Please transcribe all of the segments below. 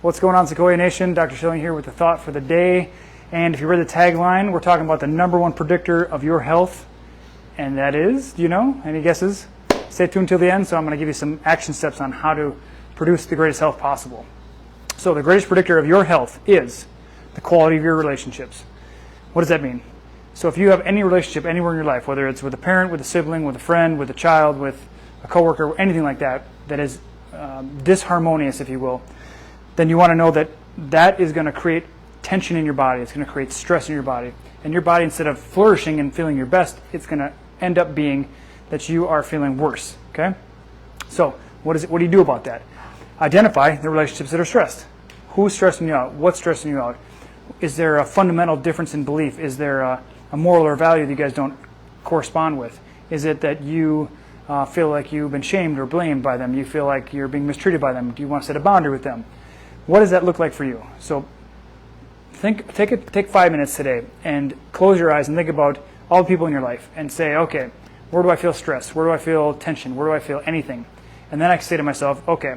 What's going on, Secoya Nation? Dr. Schilling here with the thought for the day. And if you read the tagline, we're talking about the #1 predictor of your health. And that is, do you know? Any guesses? Stay tuned till the end, so I'm going to give you some action steps on how to produce the greatest health possible. So the greatest predictor of your health is the quality of your relationships. What does that mean? So if you have any relationship anywhere in your life, whether it's with a parent, with a sibling, with a friend, with a child, with a coworker, anything like that, that is disharmonious, if you will, then you want to know that that is going to create tension in your body. It's going to create stress in your body. And your body, instead of flourishing and feeling your best, it's going to end up being that you are feeling worse. Okay? So what do you do about that? Identify the relationships that are stressed. Who's stressing you out? What's stressing you out? Is there a fundamental difference in belief? Is there a moral or value that you guys don't correspond with? Is it that you feel like you've been shamed or blamed by them? You feel like you're being mistreated by them? Do you want to set a boundary with them? What does that look like for you? So take 5 minutes today and close your eyes and think about all the people in your life and say, okay, where do I feel stress? Where do I feel tension? Where do I feel anything? And then I can say to myself, okay,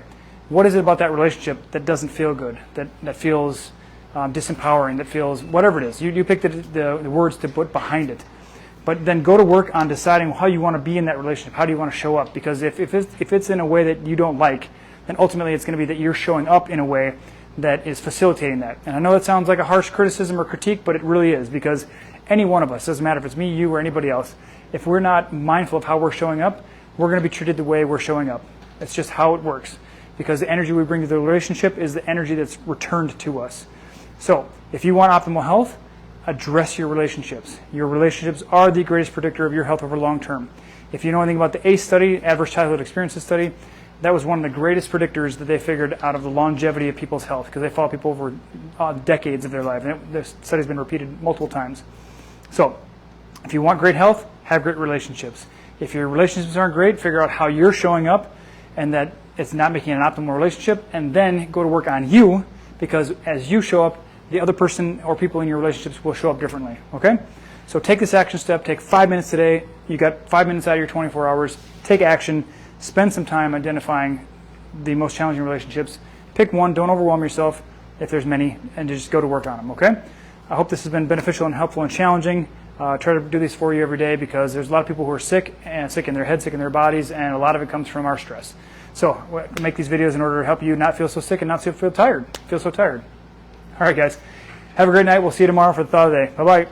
what is it about that relationship that doesn't feel good, that feels disempowering, that feels whatever it is? You pick the words to put behind it. But then go to work on deciding how you want to be in that relationship. How do you want to show up? Because if it's in a way that you don't like, then ultimately it's going to be that you're showing up in a way that is facilitating that. And I know that sounds like a harsh criticism or critique, but it really is, because any one of us, doesn't matter if it's me, you, or anybody else, if we're not mindful of how we're showing up, we're going to be treated the way we're showing up. It's just how it works. Because the energy we bring to the relationship is the energy that's returned to us. So if you want optimal health, address your relationships. Your relationships are the greatest predictor of your health over long term. If you know anything about the ACE study, Adverse Childhood Experiences study, that was one of the greatest predictors that they figured out of the longevity of people's health, because they follow people over decades of their life. And this study's been repeated multiple times. So if you want great health, have great relationships. If your relationships aren't great, figure out how you're showing up and that it's not making an optimal relationship, and then go to work on you, because as you show up, the other person or people in your relationships will show up differently. Okay? So take this action step. Take 5 minutes today. You got 5 minutes out of your 24 hours. Take action. Spend some time identifying the most challenging relationships. Pick one. Don't overwhelm yourself if there's many, and just go to work on them. Okay? I hope this has been beneficial and helpful and challenging. Try to do this for you every day, because there's a lot of people who are sick in their head, sick in their bodies, and a lot of it comes from our stress. So we make these videos in order to help you not feel so sick and not feel so tired. All right, guys. Have a great night. We'll see you tomorrow for the thought of the day. Bye-bye.